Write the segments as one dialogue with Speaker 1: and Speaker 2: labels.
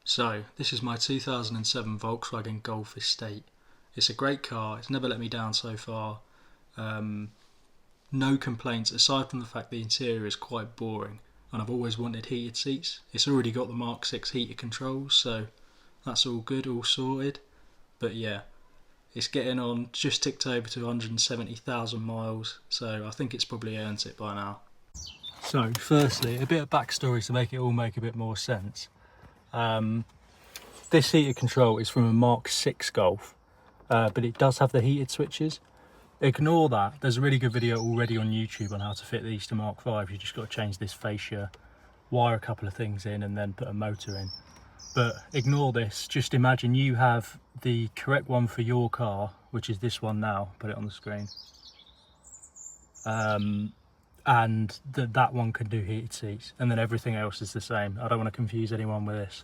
Speaker 1: So, this is my 2007 Volkswagen Golf Estate. It's a great car, it's never let me down so far. No complaints aside from the fact the interior is quite boring and I've always wanted heated seats. It's already got the Mark 6 heated controls, so that's all good, all sorted. But yeah, it's getting on, just ticked over to 170,000 miles, so I think it's probably earned it by now. So, firstly, a bit of backstory to make it all make a bit more sense. This heated control is from a Mark 6 Golf, but it does have the heated switches. Ignore that, there's a really good video already on YouTube on how to fit these to Mark 5. You just got to change this fascia, wire a couple of things in and then put a motor in. But ignore this, just imagine you have the correct one for your car, which is this one now, put it on the screen. And that one can do heated seats, and then everything else is the same. I don't want to confuse anyone with this.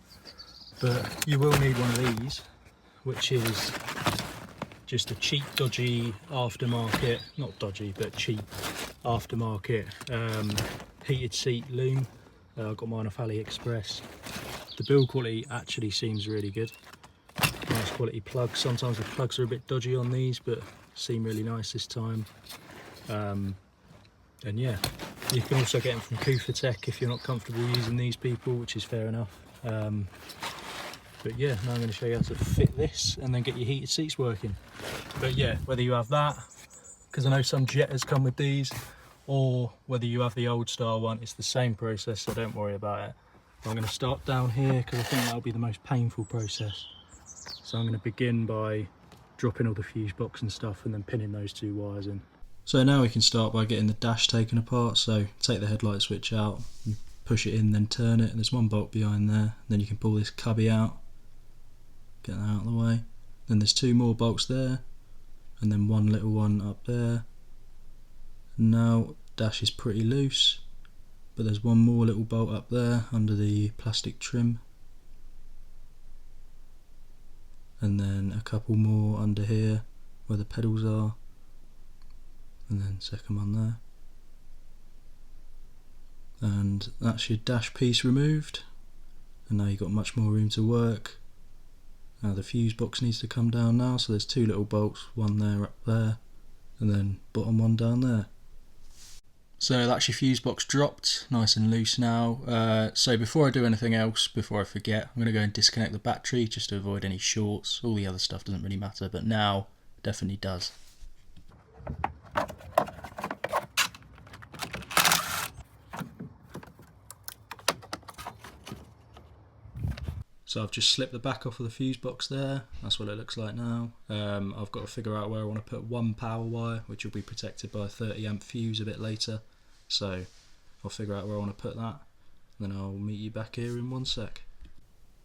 Speaker 1: But you will need one of these, which is just a cheap, dodgy aftermarket, not dodgy, but cheap aftermarket heated seat loom. I got mine off AliExpress. The build quality actually seems really good. Nice quality plugs. Sometimes the plugs are a bit dodgy on these, but seem really nice this time. And yeah, you can also get them from Tech if you're not comfortable using these people, which is fair enough. But yeah, now I'm going to show you how to fit this and then get your heated seats working. But yeah, whether you have that, because I know some Jettas come with these, or whether you have the old style one, it's the same process, so don't worry about it. I'm going to start down here because I think that'll be the most painful process. So I'm going to begin by dropping all the fuse box and stuff and then pinning those two wires in. So now we can start by getting the dash taken apart. So take the headlight switch out, and push it in, then turn it. And there's one bolt behind there. Then you can pull this cubby out, get that out of the way. Then there's two more bolts there, and then one little one up there. Now dash is pretty loose, but there's one more little bolt up there under the plastic trim, and then a couple more under here where the pedals are, and then second one there. And that's your dash piece removed, and now you've got much more room to work. Now the fuse box needs to come down now, so there's two little bolts, one there, up there, and then bottom one down there. So that's your fuse box dropped, nice and loose now. So before I do anything else, before I forget, I'm going to go and disconnect the battery just to avoid any shorts. All the other stuff doesn't really matter, but now definitely does. So I've just slipped the back off of the fuse box there, that's what it looks like now. I've got to figure out where I want to put one power wire, which will be protected by a 30 amp fuse a bit later. So I'll figure out where I want to put that, and then I'll meet you back here in one sec.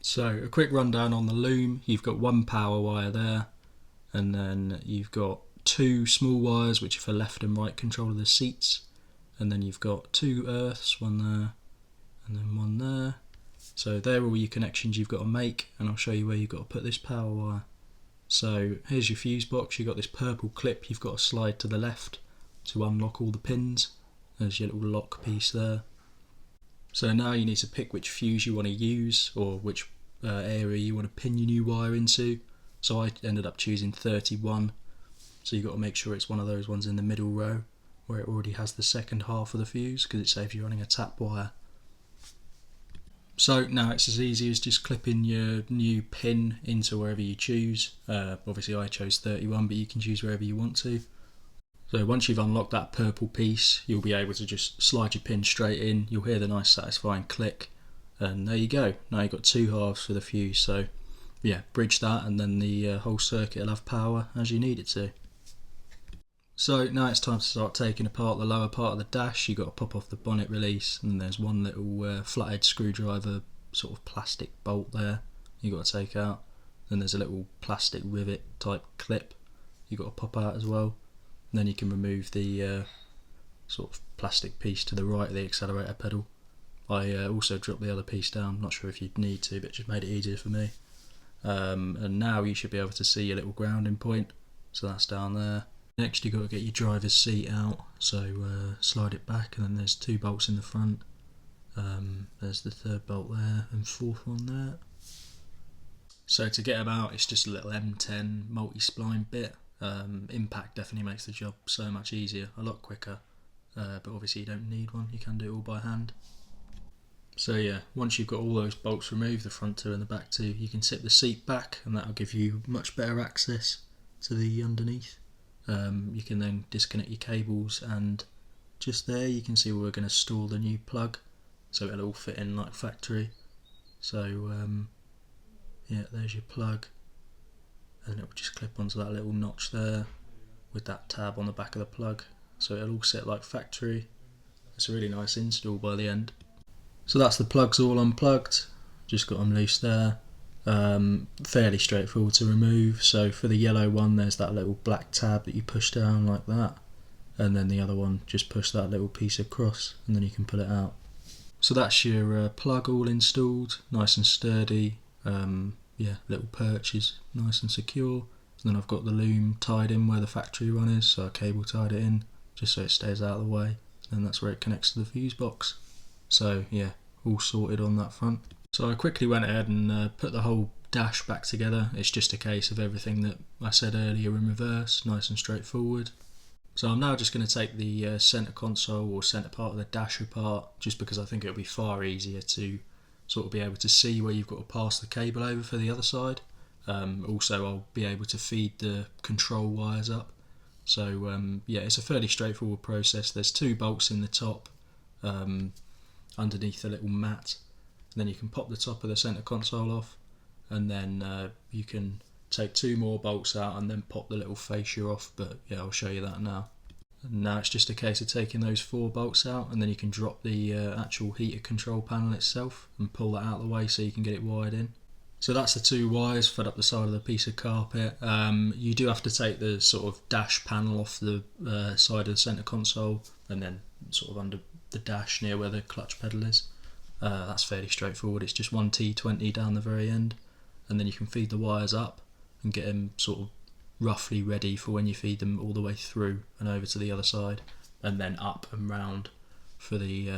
Speaker 1: So a quick rundown on the loom. You've got one power wire there, and then you've got two small wires which are for left and right control of the seats, and then you've got two earths, one there and then one there. So they're all your connections you've got to make, and I'll show you where you've got to put this power wire. So here's your fuse box. You've got this purple clip you've got to slide to the left to unlock all the pins. There's your little lock piece there. So now you need to pick which fuse you want to use, or which area you want to pin your new wire into. So I ended up choosing 31. So you've got to make sure it's one of those ones in the middle row where it already has the second half of the fuse, because it saves you running a tap wire. So now it's as easy as just clipping your new pin into wherever you choose. Obviously I chose 31, but you can choose wherever you want to. So once you've unlocked that purple piece, you'll be able to just slide your pin straight in. You'll hear the nice satisfying click, and there you go. Now you've got two halves for the fuse. So yeah, bridge that, and then the whole circuit will have power as you need it to. So now it's time to start taking apart the lower part of the dash. You've got to pop off the bonnet release, and there's one little flathead screwdriver sort of plastic bolt there you've got to take out. Then there's a little plastic rivet type clip you've got to pop out as well. And then you can remove the sort of plastic piece to the right of the accelerator pedal. I also dropped the other piece down, not sure if you'd need to, but it just made it easier for me. And now you should be able to see your little grounding point, so that's down there. Next you've got to get your driver's seat out, so slide it back, and then there's two bolts in the front. There's the third bolt there and fourth one there. So to get them out, it's just a little M10 multi-spline bit. Impact definitely makes the job so much easier, a lot quicker, but obviously you don't need one, you can do it all by hand. So yeah, once you've got all those bolts removed, the front two and the back two, you can sit the seat back and that'll give you much better access to the underneath. You can then disconnect your cables, and just there you can see where we're going to store the new plug, so it'll all fit in like factory. So yeah, there's your plug, and it will just clip onto that little notch there with that tab on the back of the plug, so it'll all sit like factory. It's a really nice install by the end. So that's the plugs all unplugged, just got them loose there. Fairly straightforward to remove. So for the yellow one, there's that little black tab that you push down like that, and then the other one, just push that little piece across and then you can pull it out. So that's your plug all installed, nice and sturdy. Yeah, little perches, nice and secure. And then I've got the loom tied in where the factory one is, so I cable tied it in just so it stays out of the way, and that's where it connects to the fuse box. So yeah, all sorted on that front. So I quickly went ahead and put the whole dash back together. It's just a case of everything that I said earlier in reverse, nice and straightforward. So I'm now just going to take the centre console or centre part of the dash apart, just because I think it'll be far easier to sort of be able to see where you've got to pass the cable over for the other side. Also I'll be able to feed the control wires up. So yeah, it's a fairly straightforward process. There's 2 bolts in the top underneath the little mat, and then you can pop the top of the centre console off, and then you can take 2 more bolts out and then pop the little fascia off, but yeah, I'll show you that now. And now it's just a case of taking those 4 bolts out, and then you can drop the actual heater control panel itself and pull that out of the way so you can get it wired in. So that's the 2 wires fed up the side of the piece of carpet. You do have to take the sort of dash panel off the side of the centre console, and then sort of under the dash near where the clutch pedal is. That's fairly straightforward. It's just 1 T20 down the very end, and then you can feed the wires up and get them sort of roughly ready for when you feed them all the way through and over to the other side, and then up and round for the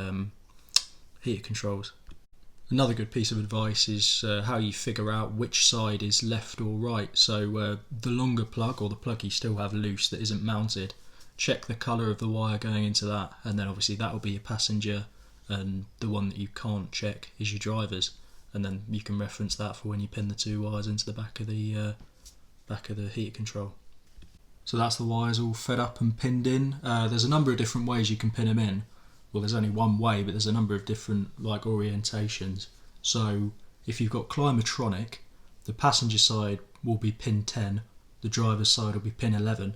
Speaker 1: heater controls. Another good piece of advice is how you figure out which side is left or right. So the longer plug, or the plug you still have loose that isn't mounted, check the colour of the wire going into that, and then obviously that will be your passenger, and the one that you can't check is your driver's, and then you can reference that for when you pin the 2 wires into the back of the heater control. So that's the wires all fed up and pinned in. There's a number of different ways you can pin them in. Well, there's only one way, but there's a number of different like orientations. So if you've got Climatronic, the passenger side will be pin 10, the driver's side will be pin 11.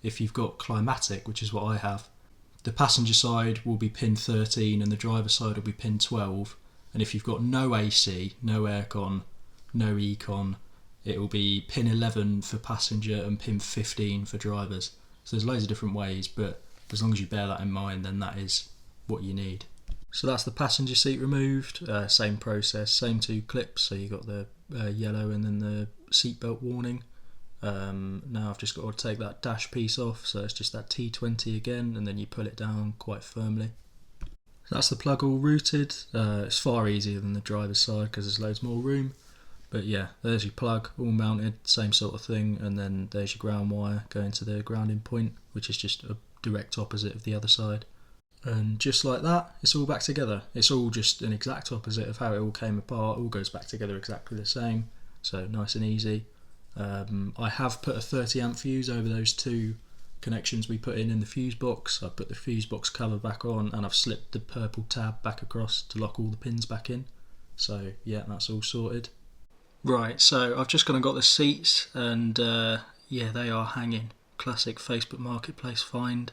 Speaker 1: If you've got Climatic, which is what I have, the passenger side will be pin 13 and the driver's side will be pin 12. And if you've got no AC, no aircon, no econ, it will be pin 11 for passenger and pin 15 for drivers. So there's loads of different ways, but as long as you bear that in mind, then that is what you need. So that's the passenger seat removed, same process, same 2 clips, so you got the yellow and then the seatbelt warning. Now I've just got to take that dash piece off, so it's just that T20 again, and then you pull it down quite firmly. So that's the plug all routed. It's far easier than the driver's side because there's loads more room. But yeah, there's your plug all mounted, same sort of thing, and then there's your ground wire going to the grounding point, which is just a direct opposite of the other side. And just like that, it's all back together. It's all just an exact opposite of how it all came apart. It all goes back together exactly the same, so nice and easy. I have put a 30 amp fuse over those 2 connections we put in the fuse box. I've put the fuse box cover back on, and I've slipped the purple tab back across to lock all the pins back in. So yeah, that's all sorted. Right, so I've just gone and got the seats, and yeah, they are hanging. Classic Facebook Marketplace find.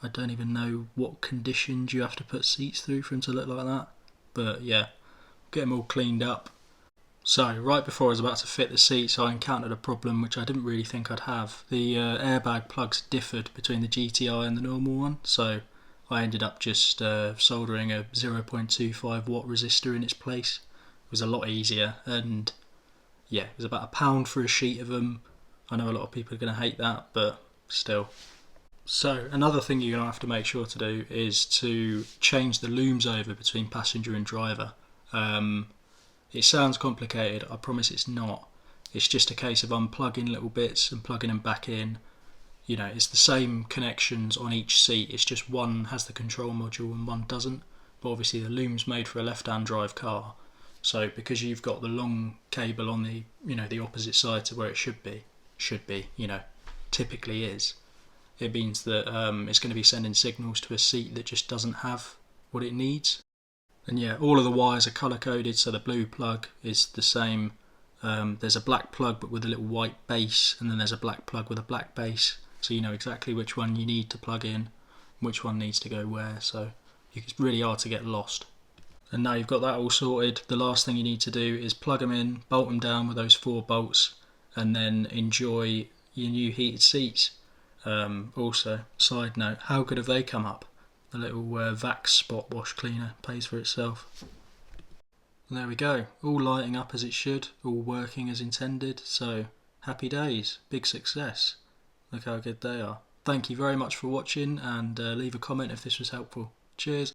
Speaker 1: I don't even know what conditions you have to put seats through for them to look like that, but yeah, get them all cleaned up. So right before I was about to fit the seats, I encountered a problem which I didn't really think I'd have. The airbag plugs differed between the GTI and the normal one, so I ended up just soldering a 0.25 watt resistor in its place. It was a lot easier, and yeah, it was about £1 for a sheet of them. I know a lot of people are going to hate that, but still. So another thing you're going to have to make sure to do is to change the looms over between passenger and driver. It sounds complicated, I promise it's not. It's just a case of unplugging little bits and plugging them back in. You know, it's the same connections on each seat, it's just one has the control module and one doesn't. But obviously the loom's made for a left-hand drive car, so because you've got the long cable on the, you know, the opposite side to where it should be, you know, typically is, it means that it's going to be sending signals to a seat that just doesn't have what it needs. And yeah, all of the wires are colour coded, so the blue plug is the same. There's a black plug but with a little white base, and then there's a black plug with a black base, so you know exactly which one you need to plug in, which one needs to go where, so it's really hard to get lost. And now you've got that all sorted, the last thing you need to do is plug them in, bolt them down with those 4 bolts, and then enjoy your new heated seats. Also, side note, how good have they come up? The little Vax spot wash cleaner pays for itself. And there we go, all lighting up as it should, all working as intended, so happy days, big success. Look how good they are. Thank you very much for watching, and leave a comment if this was helpful. Cheers.